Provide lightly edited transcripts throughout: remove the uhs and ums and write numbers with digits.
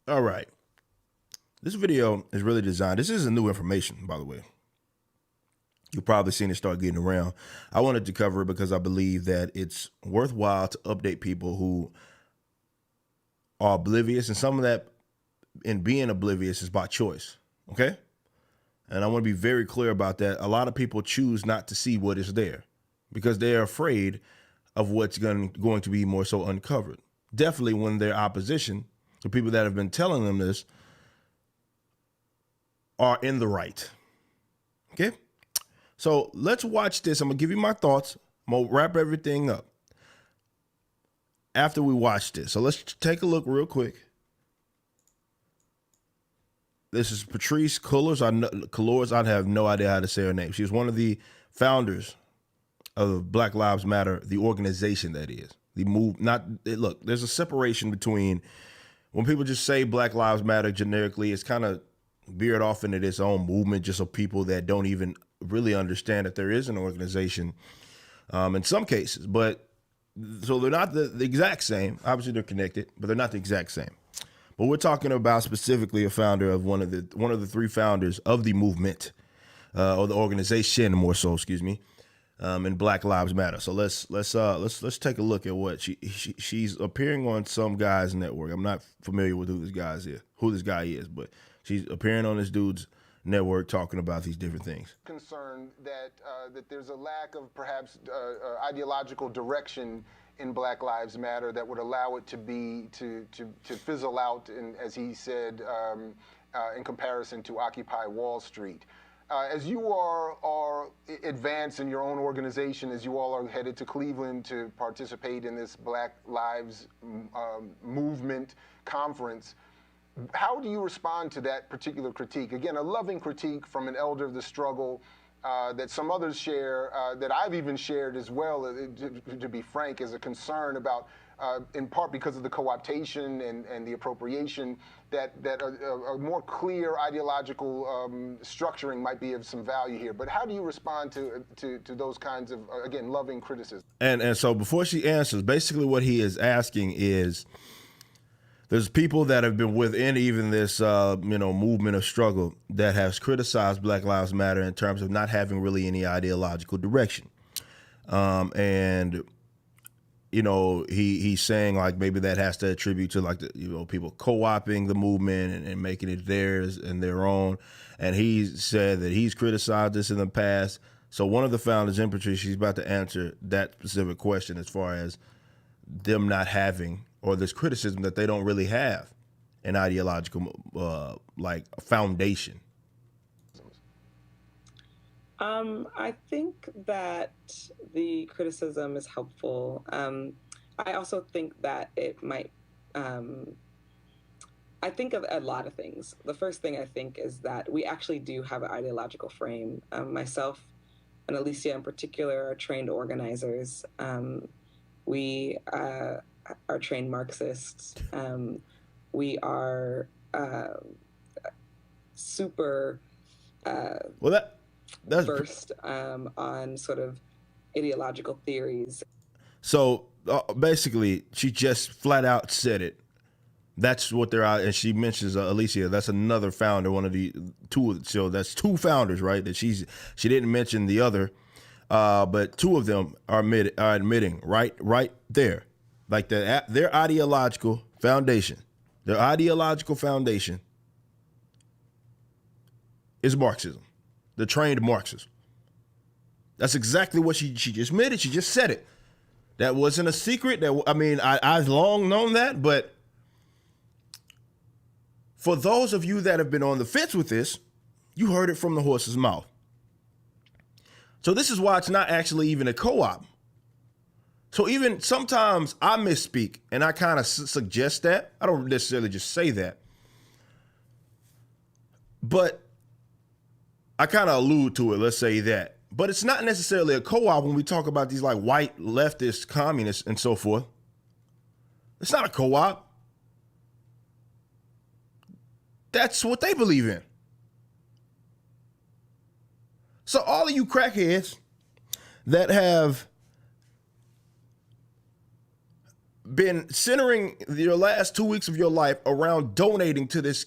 All right. This video is really designed. This isn't new information, by the way. You've probably seen it start getting around. I wanted to cover it because I believe that it's worthwhile to update people who are oblivious, and some of that in being oblivious is by choice. Okay? And I want to be very clear about that. A lot of people choose not to see what is there because they're afraid of what's going to be more so uncovered. Definitely when their opposition, the people that have been telling them this, are in the right. Okay? So let's watch this. I'm going to give you my thoughts. I'm going to wrap everything up after we watch this. So let's take a look real quick. This is Patrisse Cullors. I have no idea how to say her name. She was one of the founders of Black Lives Matter, the organization that is. Look, there's a separation between when people just say Black Lives Matter generically, it's kind of veered off into its own movement just of people that don't even really understand that there is an organization in some cases. But so they're not the exact same. Obviously they're connected, but they're not the exact same. But we're talking about specifically a founder of one of the three founders of the movement, or the organization, more so, excuse me, in Black Lives Matter. So let's take a look at what she's appearing on some guy's network. I'm not familiar with who this guy is, but she's appearing on this dude's network talking about these different things. Concerned that that there's a lack of perhaps ideological direction in Black Lives Matter that would allow it to fizzle out, as he said, in comparison to Occupy Wall Street. As you are advanced in your own organization, as you all are headed to Cleveland to participate in this Black Lives Movement conference, how do you respond to that particular critique? Again, a loving critique from an elder of the struggle that some others share, that I've even shared as well, to be frank, as a concern about, in part because of the co-optation and the appropriation, that a more clear ideological structuring might be of some value here. But how do you respond to those kinds of, again, loving criticism? And so before she answers, basically what he is asking is, there's people that have been within even this, movement of struggle that has criticized Black Lives Matter in terms of not having really any ideological direction. He's saying like maybe that has to attribute to like people co-opting the movement and making it theirs and their own. And he said that he's criticized this in the past. So one of the founders in Patrisse, she's about to answer that specific question as far as them not having, or this criticism that they don't really have an ideological foundation. I think that the criticism is helpful. I also think that it might, I think of a lot of things. The first thing I think is that we actually do have an ideological frame. Myself and Alicia in particular are trained organizers. We are trained Marxists. We are super that's versed on sort of ideological theories. So basically, she just flat out said it. That's what they're out, and she mentions Alicia. That's another founder, one of the two. So that's two founders, right? That she didn't mention the other, but two of them are admitting right there. Like their ideological foundation. Their ideological foundation is Marxism. The trained Marxists. That's exactly what she just admitted. She just said it. That wasn't a secret. I've long known that, but for those of you that have been on the fence with this, you heard it from the horse's mouth. So this is why it's not actually even a co-op. So even sometimes I misspeak and I kind of suggest that. I don't necessarily just say that. But I kind of allude to it, let's say that. But it's not necessarily a co-op when we talk about these like white leftist communists and so forth. It's not a co-op. That's what they believe in. So all of you crackheads that have been centering your last 2 weeks of your life around donating to this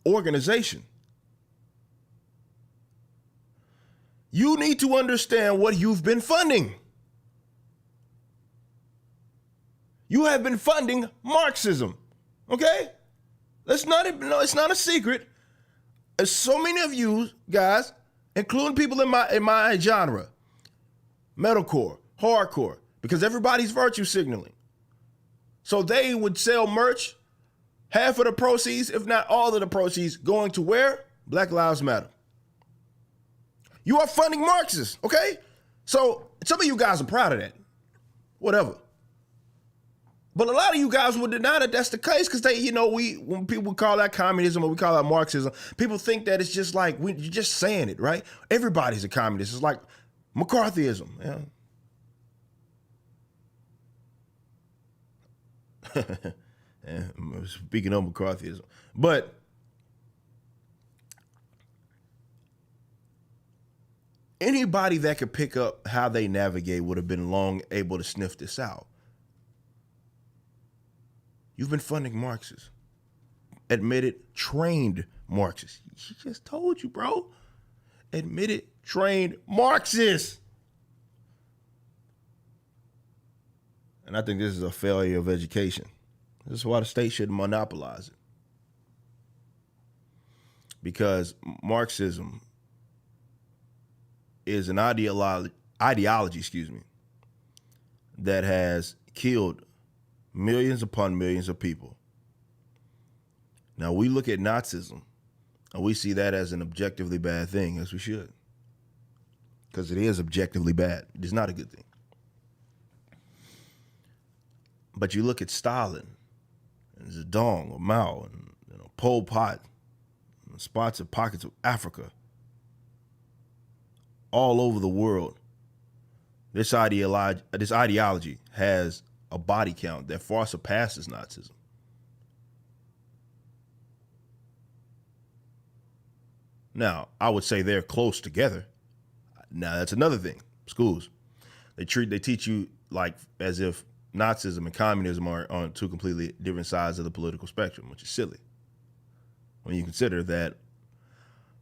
organization. You need to understand what you've been funding. You have been funding Marxism, okay? It's not a secret. There's so many of you guys, including people in my genre, metalcore, hardcore, because everybody's virtue signaling. So they would sell merch, half of the proceeds, if not all of the proceeds, going to where? Black Lives Matter. You are funding Marxists, okay? So some of you guys are proud of that. Whatever. But a lot of you guys would deny that that's the case because when people call that communism or we call that Marxism, people think that it's just like, you're just saying it, right? Everybody's a communist. It's like McCarthyism. Yeah. Speaking of McCarthyism. But anybody that could pick up how they navigate would have been long able to sniff this out. You've been funding Marxists. Admitted, trained Marxists. She just told you, bro. Admitted, trained Marxists. And I think this is a failure of education. This is why the state shouldn't monopolize it. Because Marxism is an ideology, that has killed millions upon millions of people. Now we look at Nazism and we see that as an objectively bad thing, as we should. Because it is objectively bad. It is not a good thing. But you look at Stalin and Zedong or Mao and Pol Pot, and spots of pockets of Africa, all over the world. This ideology has a body count that far surpasses Nazism. Now, I would say they're close together. Now, that's another thing. Schools, they teach you like as if Nazism and communism are on two completely different sides of the political spectrum, which is silly. When you consider that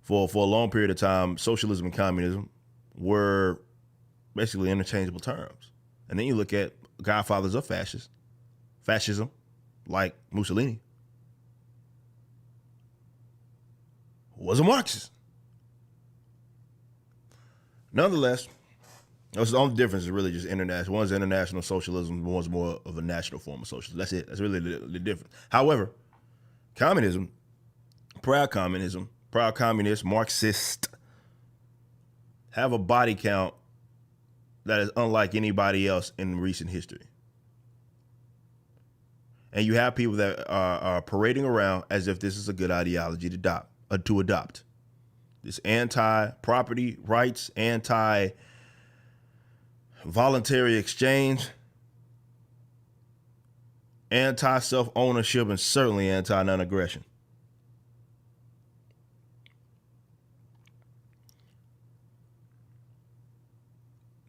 for a long period of time, socialism and communism were basically interchangeable terms. And then you look at godfathers of fascism, like Mussolini, who was a Marxist. Nonetheless, that's the only difference is really just international. One's international socialism, one's more of a national form of socialism. That's it. That's really the difference. However, communism, proud communist, Marxist, have a body count that is unlike anybody else in recent history. And you have people that are parading around as if this is a good ideology to adopt. This anti-property rights, anti-voluntary exchange, anti-self-ownership, and certainly anti-non-aggression.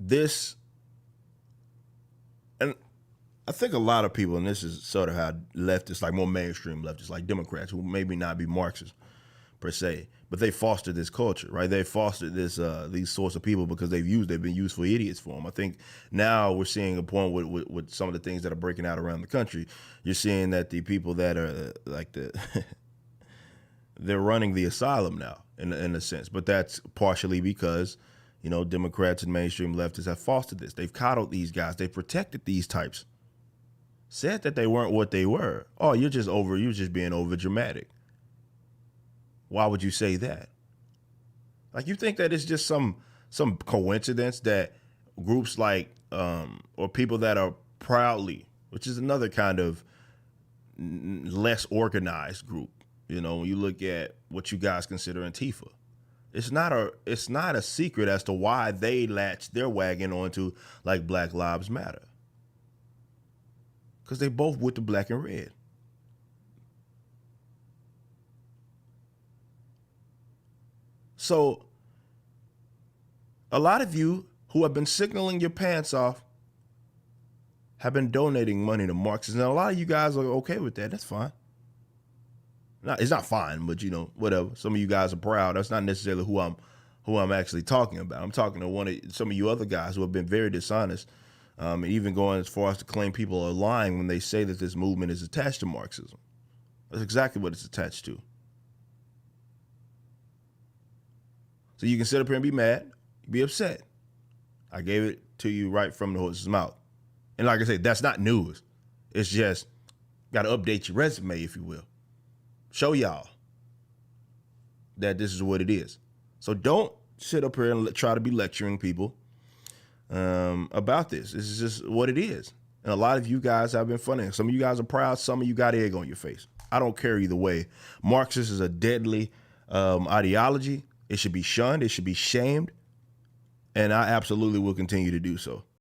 This, and I think a lot of people, and this is sort of how leftists, like more mainstream leftists, like Democrats, who maybe not be Marxists per se, but they fostered this culture, right? They fostered these sorts of people because they've been used for idiots for them. I think now we're seeing a point with some of the things that are breaking out around the country. You're seeing that the people that are they're running the asylum now in a sense, but that's partially because Democrats and mainstream leftists have fostered this. They've coddled these guys. They've protected these types. Said that they weren't what they were. Oh, you're just being over dramatic. Why would you say that? Like, you think that it's just some coincidence that groups like or people that are proudly, which is another kind of less organized group. When you look at what you guys consider Antifa. It's not a secret as to why they latched their wagon onto like Black Lives Matter. Because they both with the black and red. So a lot of you who have been signaling your pants off have been donating money to Marxists. And a lot of you guys are okay with that. That's fine. It's not fine, but you know, whatever. Some of you guys are proud. That's not necessarily who I'm actually talking about. I'm talking to some of you other guys who have been very dishonest, and even going as far as to claim people are lying when they say that this movement is attached to Marxism. That's exactly what it's attached to. So you can sit up here and be mad, be upset. I gave it to you right from the horse's mouth. And like I said, that's not news. It's just got to update your resume, if you will. Show y'all that this is what it is. So don't sit up here and try to be lecturing people about this. This is just what it is. And a lot of you guys have been funny. Some of you guys are proud. Some of you got egg on your face. I don't care either way. Marxist is a deadly ideology. It should be shunned. It should be shamed. And I absolutely will continue to do so.